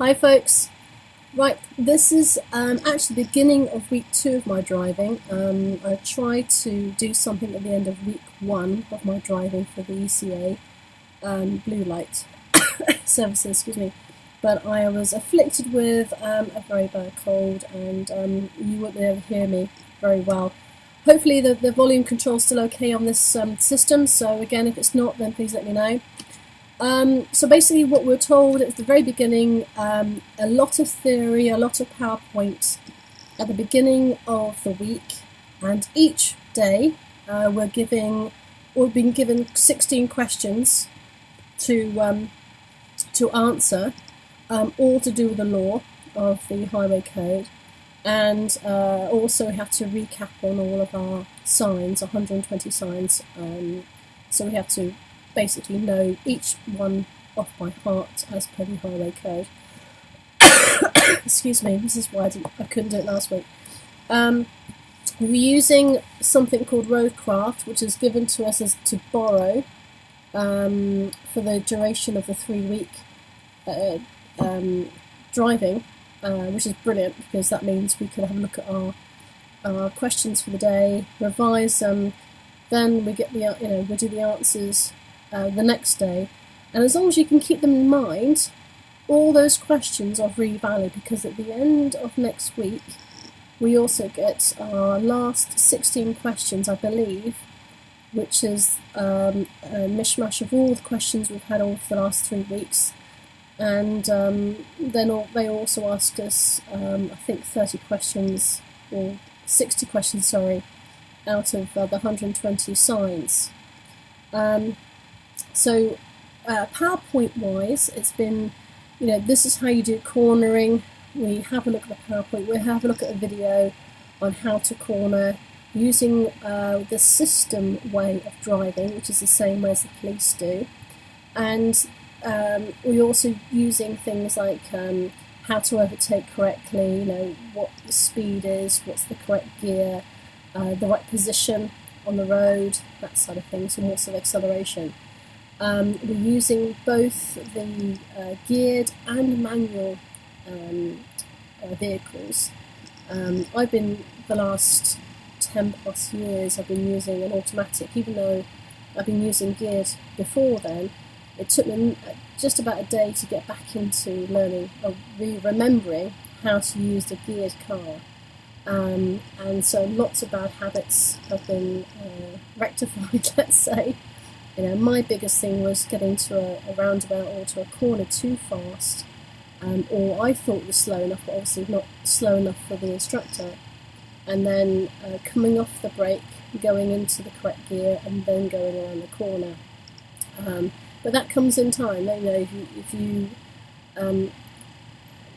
Hi folks. Right, this is actually the beginning of week 2 of my driving. I tried to do something at the end of week 1 of my driving for the ECA blue light services, excuse me. But I was afflicted with a very bad cold, and you wouldn't be able to hear me very well. Hopefully the volume control's still okay on this system, so again, if it's not, then please let me know. So basically what we're told at the very beginning, a lot of theory, a lot of PowerPoint at the beginning of the week, and each day we've been given 16 questions to answer, all to do with the law of the highway code, and also we have to recap on all of our signs, 120 signs, so we have to basically know each one off by heart as per the highway code. Excuse me, this is why I couldn't do it last week. We're using something called Roadcraft, which is given to us as to borrow for the duration of the 3-week driving, which is brilliant because that means we can have a look at our questions for the day, revise them, then we get we do the answers the next day, and as long as you can keep them in mind, all those questions are really valid, because at the end of next week we also get our last 16 questions, I believe, which is a mishmash of all the questions we've had over the last 3 weeks, and then they also asked us I think 30 questions, or 60 questions, sorry, out of the 120 signs. So PowerPoint-wise, it's been, this is how you do cornering. We have a look at the PowerPoint, we have a look at a video on how to corner using the system way of driving, which is the same way as the police do. And we're also using things like how to overtake correctly, what the speed is, what's the correct gear, the right position on the road, that sort of things, and what's of acceleration. We're using both the geared and manual vehicles. I've been, the last 10 plus years, I've been using an automatic, even though I've been using geared before then. It took me just about a day to get back into learning, or remembering how to use the geared car. And so lots of bad habits have been rectified, let's say. My biggest thing was getting to a roundabout or to a corner too fast, or I thought was slow enough, but obviously not slow enough for the instructor, and then coming off the brake, going into the correct gear, and then going around the corner. But that comes in time. If you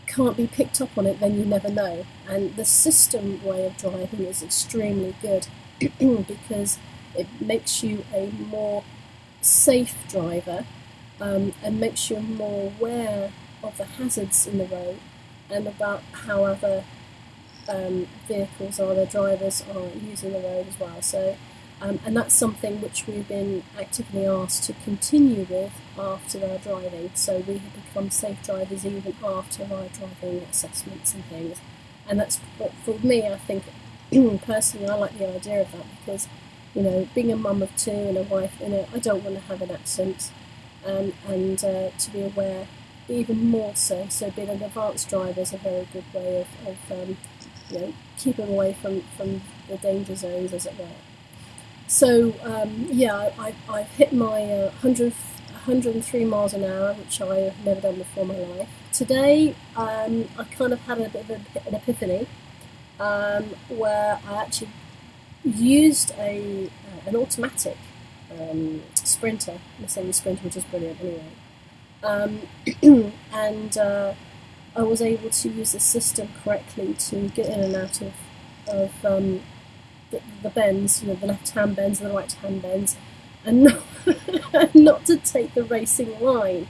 can't be picked up on it, then you never know. And the system way of driving is extremely good because it makes you a more safe driver, and makes you more aware of the hazards in the road and about how other vehicles or other drivers are using the road as well. So, and that's something which we've been actively asked to continue with after our driving. So we have become safe drivers even after our driving assessments and things. And that's what, for me, I think, personally, I like the idea of that because, being a mum of 2 and a wife, I don't want to have an accident, and to be aware even more so. So being an advanced driver is a very good way of keeping away from the danger zones, as it were. So I've hit my 103 miles an hour, which I have never done before in my life. Today I kind of had a bit of an epiphany, where I actually used an automatic sprinter, Mercedes Sprinter, which is brilliant anyway, and I was able to use the system correctly to get in and out of the bends, the left-hand bends and the right-hand bends, and not to take the racing line,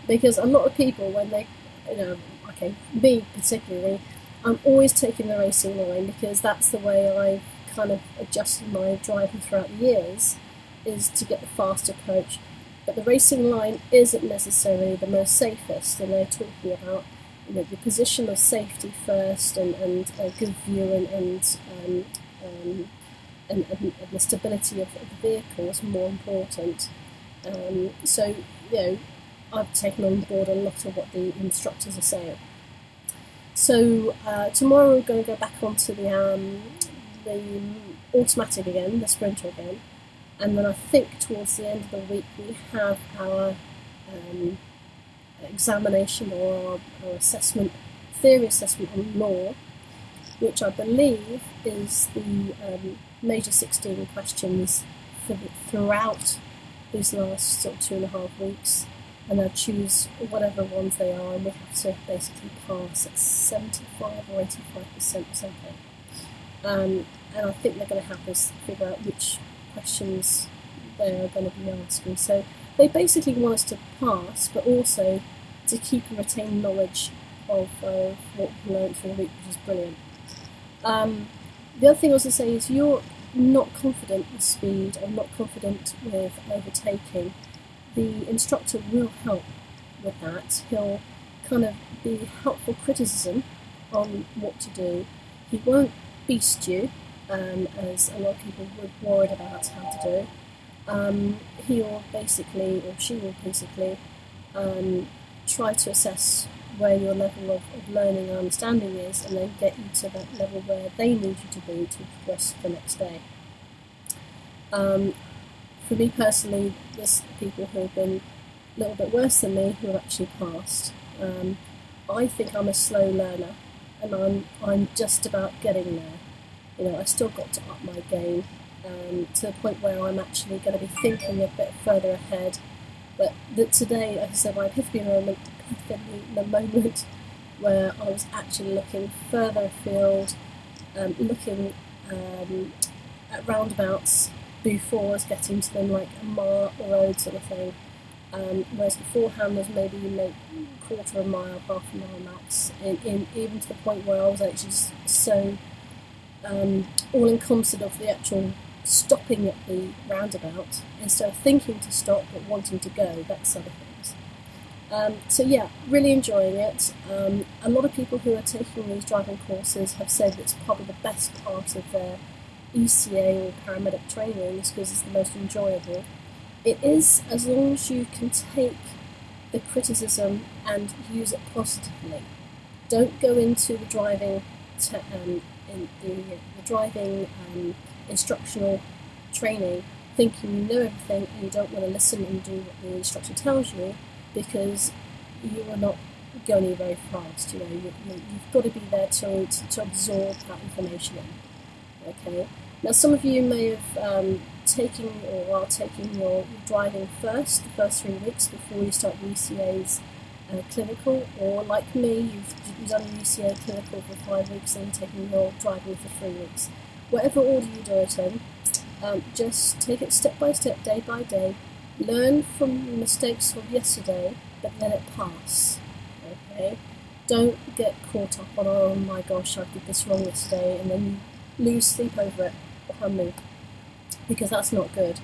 because a lot of people, when they, me particularly, I'm always taking the racing line because that's the way I've kind of adjusted my driving throughout the years, is to get the fast approach. But the racing line isn't necessarily the most safest, and they're talking about the position of safety first, and a good view, and the stability of the vehicle is more important. So, I've taken on board a lot of what the instructors are saying. So tomorrow we're going to go back onto the automatic again, the Sprinter again, and then I think towards the end of the week we have our examination, or our assessment, theory assessment on law, which I believe is the major 16 questions throughout these last sort of 2.5 weeks, and they'll choose whatever ones they are, and we have to basically pass at 75 or 85% or something. And I think they're going to have us figure out which questions they are going to be asking. So they basically want us to pass, but also to keep and retain knowledge of what we learned through the week, which is brilliant. The other thing I was going to say is, you're not confident with speed or not confident with overtaking, the instructor will help with that. He'll kind of be helpful criticism on what to do. He won't beast you, as a lot of people would worried about how to do. He'll basically, or she will basically, try to assess where your level of learning and understanding is, and then get you to that level where they need you to be to progress the next day. For me personally, there's people who have been a little bit worse than me who have actually passed. I think I'm a slow learner, and I'm just about getting there. I still got to up my game to the point where I'm actually going to be thinking a bit further ahead. But today, like I said, my epiphany moment, the moment where I was actually looking further afield, looking at roundabouts before I was getting to them, like a mile up the road sort of thing. Whereas beforehand was maybe quarter of a mile, half a mile max, even to the point where I was actually so all-encompassing of the actual stopping at the roundabout, instead of thinking to stop but wanting to go, that sort of things. So yeah, really enjoying it. A lot of people who are taking these driving courses have said it's probably the best part of their ECA or paramedic training, because it's the most enjoyable. It is, as long as you can take the criticism and use it positively. Don't go into the driving instructional training thinking you know everything, and you don't want to listen and do what the instructor tells you, because you are not going very fast. You've got to be there to absorb that information in. Okay. Now, some of you may have taken or are taking your driving first, the first 3 weeks before you start your ECA's clinical, or like me, you've done your ECA clinical for 5 weeks and taken your driving for 3 weeks. Whatever order you do it in, just take it step by step, day by day. Learn from the mistakes of yesterday, but let it pass. Okay? Don't get caught up on, oh my gosh, I did this wrong yesterday, and then you lose sleep over it, because that's not good.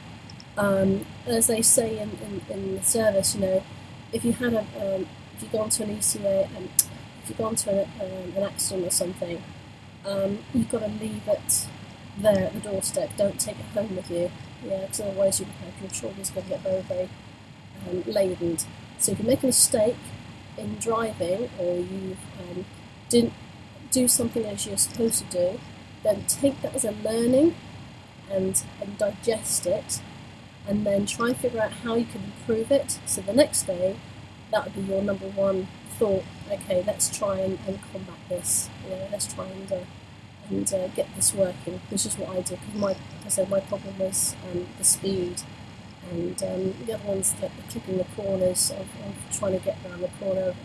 As they say in the service, if you had if you go into an ECA, if you go into an accident or something, you've got to leave it there at the doorstep. Don't take it home with you, because otherwise your shoulders going to get very, very laden. So if you make a mistake in driving, or you didn't do something as you're supposed to do, then take that as a learning and digest it, and then try and figure out how you can improve it. So the next day, that would be your number one thought. Okay, let's try and combat this. Let's try and get this working. Which is what I did. Because my problem was the speed, and the other one's the clipping the corners of trying to get around the corner of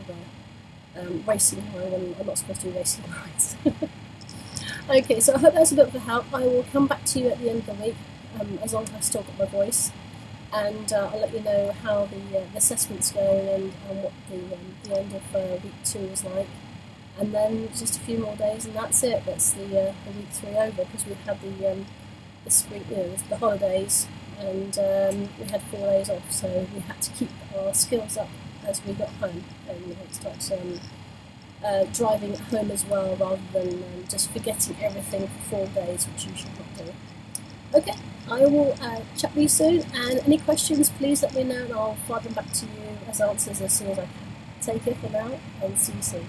a racing line when I'm not supposed to do racing lines. Okay, so I hope that's a bit of a help. I will come back to you at the end of the week, as long as I've still got my voice, and I'll let you know how the assessment's going, and what the end of week 2 is like. And then just a few more days, and that's it. That's the week 3 over, because we've had the spring, the holidays, and we had 4 days off, so we had to keep our skills up as we got home, and start driving at home as well, rather than just forgetting everything for 4 days, which you should not do. Okay, I will chat with you soon, and any questions, please let me know, and I'll fire them back to you as answers as soon as I can. Take care for now, and see you soon.